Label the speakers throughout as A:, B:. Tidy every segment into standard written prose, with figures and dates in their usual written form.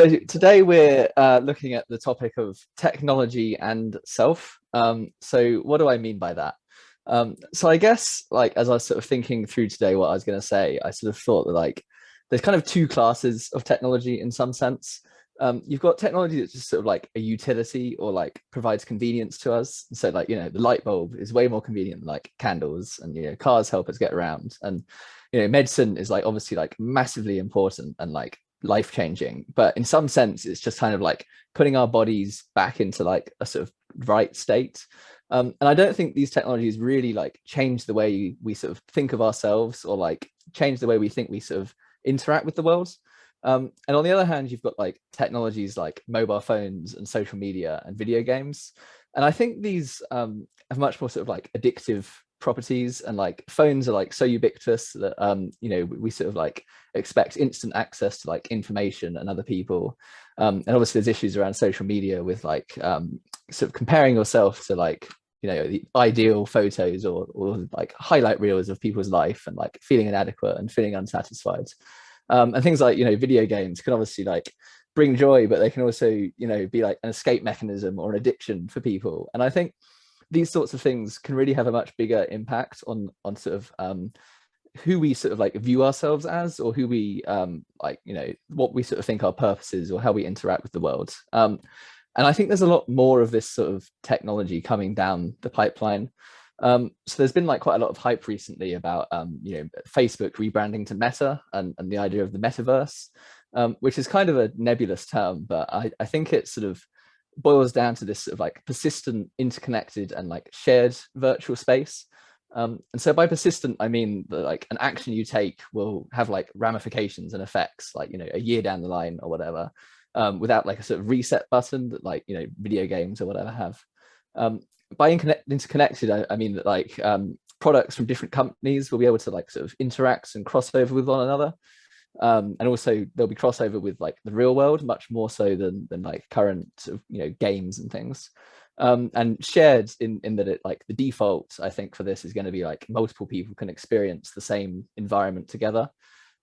A: So today we're looking at the topic of technology and self. So what do I mean by that? So I guess like as I was sort of thinking through today what I was going to say, I sort of thought that like there's kind of two classes of technology in some sense. You've got technology that's just sort of like a utility or like provides convenience to us. So like, the light bulb is way more convenient than like candles, and cars help us get around. And medicine is like obviously like massively important and like life changing, but in some sense it's just kind of like putting our bodies back into like a sort of right state. And I don't think these technologies really like change the way we sort of think of ourselves or like change the way we think we sort of interact with the world. And on the other hand, you've got like technologies like mobile phones and social media and video games. And I think these have much more sort of like addictive properties, and like phones are like so ubiquitous that we sort of like expect instant access to like information and other people. And obviously there's issues around social media with like sort of comparing yourself to like the ideal photos or like highlight reels of people's life, and like feeling inadequate and feeling unsatisfied. And things like video games can obviously like bring joy, but they can also be like an escape mechanism or an addiction for people. And I think these sorts of things can really have a much bigger impact on sort of who we sort of like view ourselves as, or who we what we sort of think our purpose is, or how we interact with the world. And I think there's a lot more of this sort of technology coming down the pipeline. So there's been like quite a lot of hype recently about Facebook rebranding to Meta, and the idea of the metaverse, which is kind of a nebulous term, but I think it sort of boils down to this sort of like persistent, interconnected, and like shared virtual space. And so by persistent, I mean that like an action you take will have like ramifications and effects like a year down the line or whatever, without like a sort of reset button that like video games or whatever have. By interconnected, I mean that like products from different companies will be able to like sort of interact and cross over with one another. And also there'll be crossover with like the real world much more so than like current sort of, games and things. And shared in that it like the default, I think, for this is going to be like multiple people can experience the same environment together.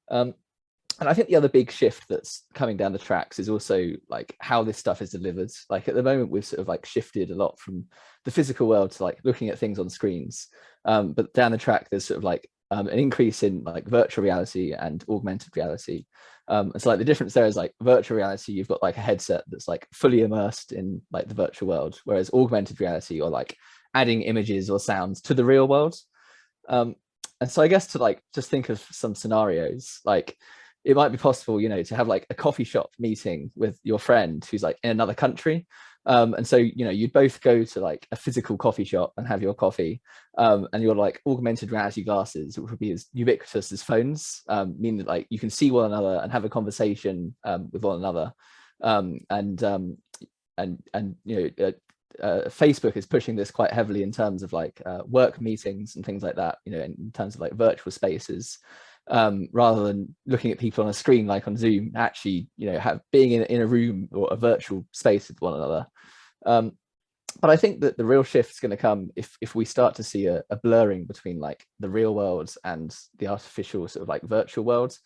A: And I think the other big shift that's coming down the tracks is also like how this stuff is delivered. Like at the moment, we've sort of like shifted a lot from the physical world to like looking at things on screens. But down the track, there's sort of like an increase in like virtual reality and augmented reality. And so like the difference there is like virtual reality, you've got like a headset that's like fully immersed in like the virtual world, whereas augmented reality, or like adding images or sounds to the real world. And so I guess to like just think of some scenarios, like it might be possible, to have like a coffee shop meeting with your friend who's like in another country. And so, you'd both go to like a physical coffee shop and have your coffee, and your like augmented reality glasses, which would be as ubiquitous as phones, meaning that like you can see one another and have a conversation with one another. Facebook is pushing this quite heavily in terms of like work meetings and things like that, in terms of like virtual spaces, rather than looking at people on a screen like on Zoom, actually, being in a room or a virtual space with one another. But I think that the real shift is going to come if we start to see a blurring between like the real world and the artificial sort of like virtual world.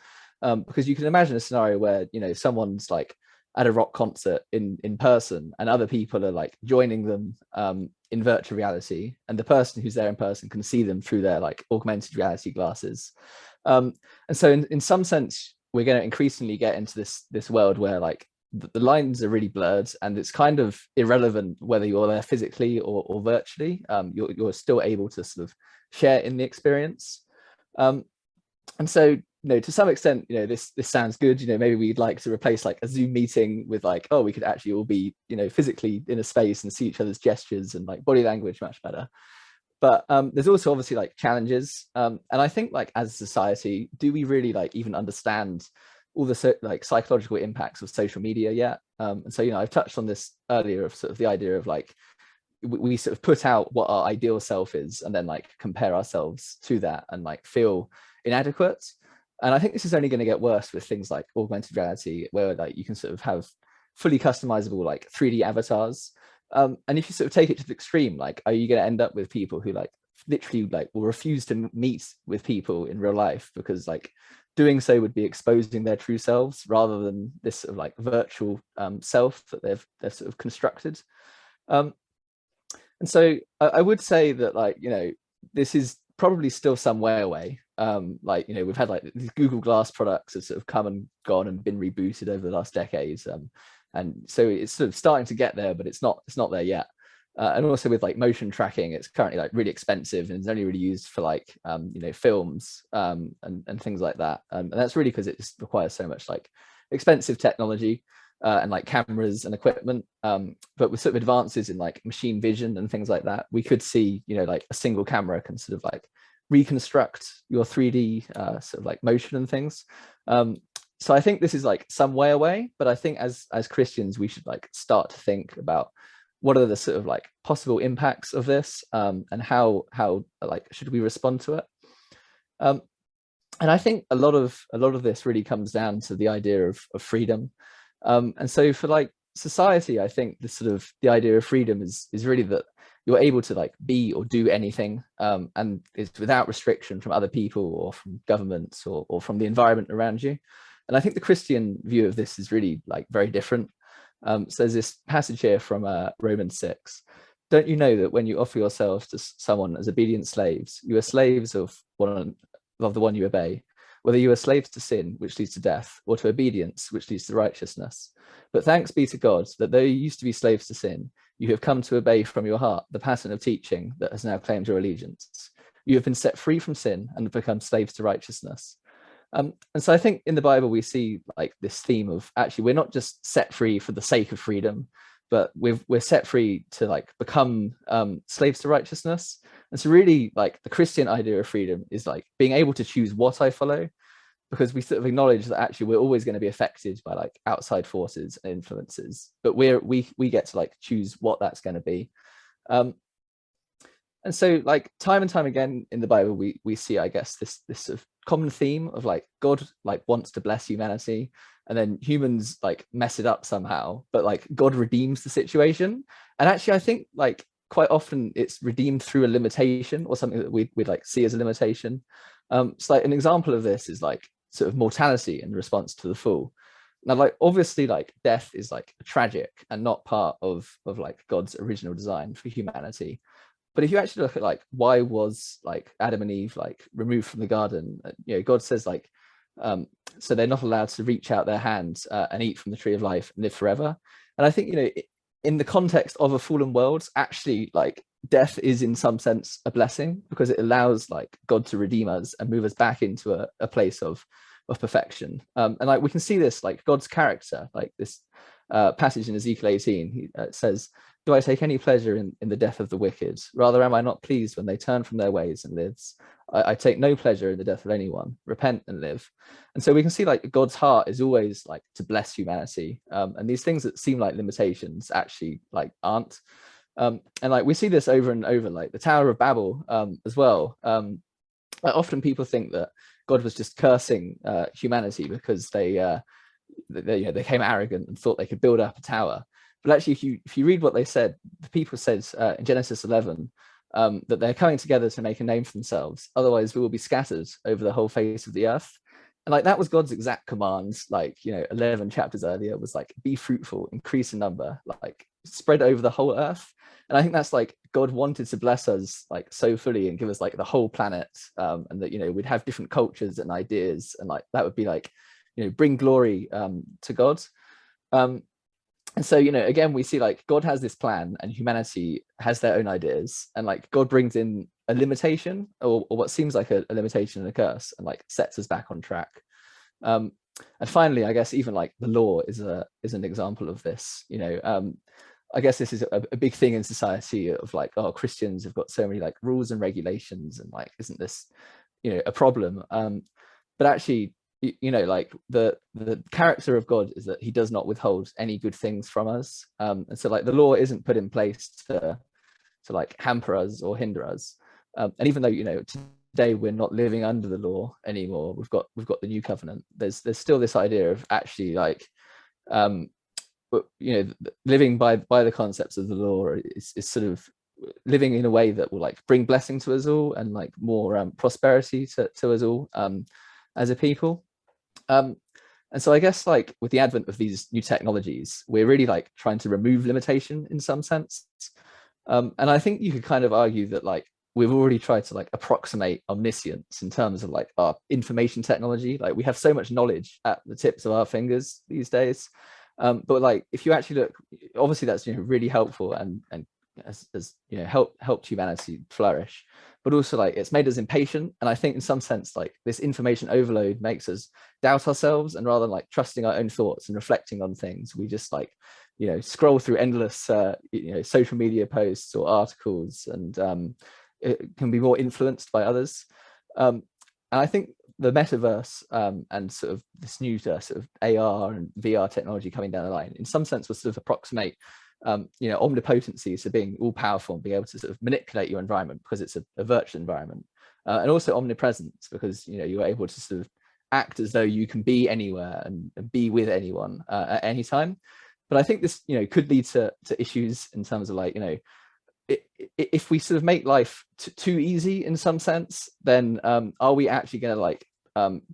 A: Because you can imagine a scenario where, someone's like at a rock concert in person, and other people are like joining them in virtual reality, and the person who's there in person can see them through their like augmented reality glasses. And so in some sense, we're going to increasingly get into this world where like the lines are really blurred, and it's kind of irrelevant whether you're there physically or virtually. You're still able to sort of share in the experience. And so, to some extent, this sounds good. Maybe we'd like to replace like a Zoom meeting with like, oh, we could actually all be, physically in a space and see each other's gestures and like body language much better. But there's also obviously like challenges. And I think like as a society, do we really like even understand all the like psychological impacts of social media yet? And so, I've touched on this earlier of sort of the idea of like, we sort of put out what our ideal self is and then like compare ourselves to that and like feel inadequate. And I think this is only going to get worse with things like augmented reality, where like you can sort of have fully customizable like 3D avatars. And if you sort of take it to the extreme, like, are you going to end up with people who like literally like will refuse to meet with people in real life because like doing so would be exposing their true selves rather than this sort of like virtual self that they've sort of constructed. Um, and so I would say that, like, this is probably still some way away. Like, we've had like these Google Glass products have sort of come and gone and been rebooted over the last decades. And so it's sort of starting to get there, but it's not there yet. And also with like motion tracking, it's currently like really expensive and it's only really used for like films and things like that. And that's really because it just requires so much like expensive technology and like cameras and equipment. But with sort of advances in like machine vision and things like that, we could see like a single camera can sort of like reconstruct your 3D sort of like motion and things. So I think this is like some way away, but I think as Christians we should like start to think about what are the sort of like possible impacts of this, and how like should we respond to it. And I think a lot of this really comes down to the idea of freedom. And so for like society, I think the idea of freedom is really that you're able to like be or do anything, and it's without restriction from other people or from governments or from the environment around you. And I think the Christian view of this is really like very different. So there's this passage here from Romans 6. Don't you know that when you offer yourselves to someone as obedient slaves, you are slaves of the one you obey, whether you are slaves to sin, which leads to death, or to obedience, which leads to righteousness. But thanks be to God that though you used to be slaves to sin, you have come to obey from your heart the pattern of teaching that has now claimed your allegiance. You have been set free from sin and have become slaves to righteousness. And so I think in the Bible, we see like this theme of actually, we're not just set free for the sake of freedom, but we're set free to like become slaves to righteousness. And so really like the Christian idea of freedom is like being able to choose what I follow, because we sort of acknowledge that actually we're always going to be affected by like outside forces and influences, but we get to like choose what that's going to be. And so like time and time again in the Bible, we see, I guess, this sort of common theme of like God like wants to bless humanity, and then humans like mess it up somehow, but like God redeems the situation. And actually I think like quite often it's redeemed through a limitation or something that we'd like see as a limitation. So like an example of this is like sort of mortality in response to the fall. Now, like obviously like death is like tragic and not part of like God's original design for humanity. But if you actually look at like why was like Adam and Eve like removed from the garden, God says like so they're not allowed to reach out their hands and eat from the tree of life and live forever. And I think in the context of a fallen world, actually like death is in some sense a blessing, because it allows like God to redeem us and move us back into a place of perfection. And like we can see this like God's character, like this passage in Ezekiel 18, he says, do I take any pleasure in the death of the wicked? Rather, am I not pleased when they turn from their ways and lives? I take no pleasure in the death of anyone. Repent and live. And so we can see like God's heart is always like to bless humanity. And these things that seem like limitations actually like aren't. And like we see this over and over, like the Tower of Babel as well. Like often people think that God was just cursing humanity because they became arrogant and thought they could build up a tower. But actually, if you read what they said, the people said in Genesis 11 that they're coming together to make a name for themselves. Otherwise, we will be scattered over the whole face of the earth. And like that was God's exact command. Like 11 chapters earlier was like, be fruitful, increase in number, like spread over the whole earth. And I think that's like God wanted to bless us like so fully and give us like the whole planet, and that we'd have different cultures and ideas, and like that would be like bring glory to God. And so again we see like God has this plan and humanity has their own ideas, and like God brings in a limitation or what seems like a limitation and a curse, and like sets us back on track. And finally, I guess even like the law is an example of this. I guess this is a big thing in society of like, oh, Christians have got so many like rules and regulations, and like isn't this a problem? But actually like the character of God is that he does not withhold any good things from us, and so like the law isn't put in place to like hamper us or hinder us, and even though today we're not living under the law anymore, we've got the new covenant, there's still this idea of actually like living by the concepts of the law is sort of living in a way that will like bring blessing to us all and like more prosperity to us all. as a people. Um, and so I guess like with the advent of these new technologies, we're really like trying to remove limitation in some sense. And I think you could kind of argue that like we've already tried to like approximate omniscience in terms of like our information technology. Like we have so much knowledge at the tips of our fingers these days. But like if you actually look, obviously that's really helpful and has helped humanity flourish, but also like it's made us impatient. And I think in some sense like this information overload makes us doubt ourselves, and rather than like trusting our own thoughts and reflecting on things, we just like scroll through endless social media posts or articles, and it can be more influenced by others. And I think the metaverse and sort of this new sort of AR and VR technology coming down the line, in some sense, will sort of approximate omnipotency, so being all powerful and being able to sort of manipulate your environment because it's a virtual environment, and also omnipresence because you're able to sort of act as though you can be anywhere and be with anyone at any time. But I think this could lead to issues in terms of like if we sort of make life too easy in some sense, then are we actually going to like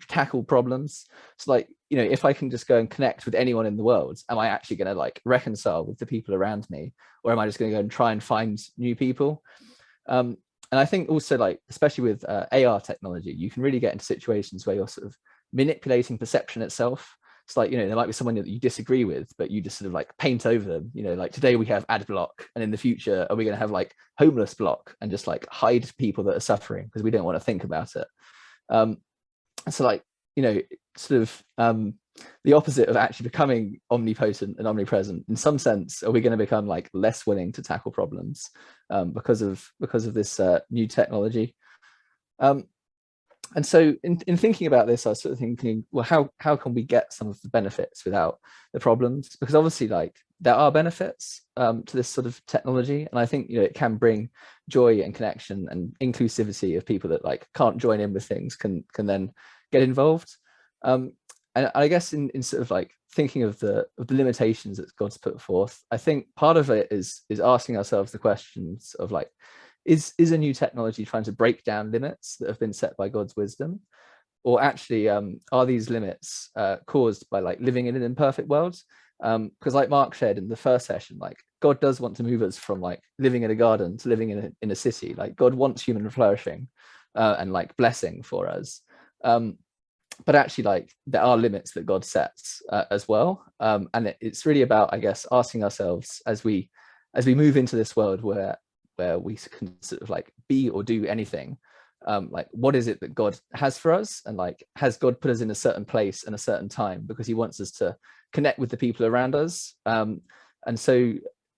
A: tackle problems? So like if I can just go and connect with anyone in the world, am I actually going to like reconcile with the people around me, or am I just going to go and try and find new people? And I think also like especially with AR technology, you can really get into situations where you're sort of manipulating perception itself. It's like there might be someone that you disagree with, but you just sort of like paint over them. Like today we have ad block, and in the future are we going to have like homeless block and just like hide people that are suffering because we don't want to think about it. So like sort of the opposite of actually becoming omnipotent and omnipresent. In some sense, are we going to become like less willing to tackle problems because of this new technology? And so in thinking about this, I was sort of thinking, well, how can we get some of the benefits without the problems? Because obviously like there are benefits to this sort of technology, and I think it can bring joy and connection and inclusivity of people that like can't join in with things can then get involved. And I guess in sort of like thinking of the limitations that God's put forth, I think part of it is asking ourselves the questions of like, is a new technology trying to break down limits that have been set by God's wisdom, or actually are these limits caused by like living in an imperfect world? Because like Mark shared in the first session, like God does want to move us from like living in a garden to living in a city. Like God wants human flourishing and like blessing for us. But actually like there are limits that God sets as well. And it's really about, I guess, asking ourselves as we move into this world where we can sort of like be or do anything, like what is it that God has for us, and like has God put us in a certain place and a certain time because he wants us to connect with the people around us? And so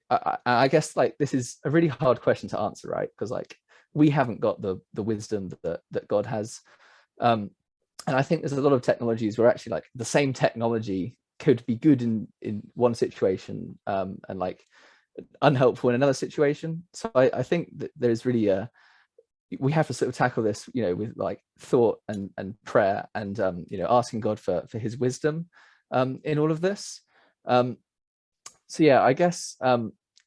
A: I guess like this is a really hard question to answer, right? Because like we haven't got the wisdom that God has. And I think there's a lot of technologies where actually like the same technology could be good in one situation and like unhelpful in another situation. So I think that there's really we have to sort of tackle this with like thought and prayer and asking God for his wisdom in all of this. So yeah, I guess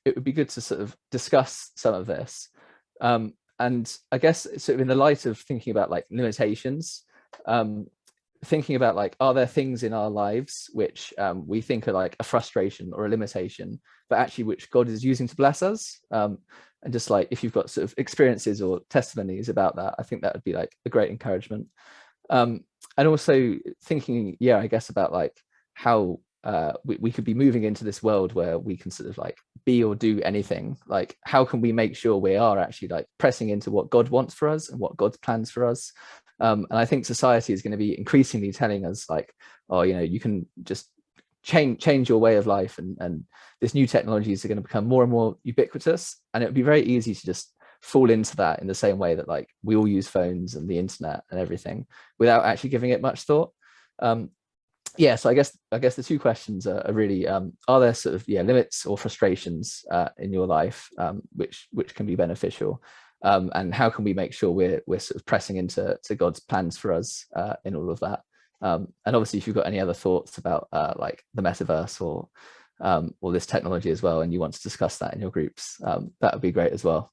A: it would be good to sort of discuss some of this, and I guess sort of in the light of thinking about like limitations, thinking about like, are there things in our lives which we think are like a frustration or a limitation, but actually which God is using to bless us? And just like if you've got sort of experiences or testimonies about that, I think that would be like a great encouragement. And also thinking, yeah, I guess about like how we could be moving into this world where we can sort of like be or do anything. Like how can we make sure we are actually like pressing into what God wants for us and what God's plans for us? And I think society is going to be increasingly telling us like, oh, you can just change your way of life, and this new technologies are going to become more and more ubiquitous, and it would be very easy to just fall into that in the same way that like we all use phones and the internet and everything without actually giving it much thought. Yeah, so I guess the two questions are really are there sort of limits or frustrations in your life which can be beneficial, and how can we make sure we're sort of pressing into God's plans for us in all of that? And obviously, if you've got any other thoughts about like the metaverse or this technology as well, and you want to discuss that in your groups, that would be great as well.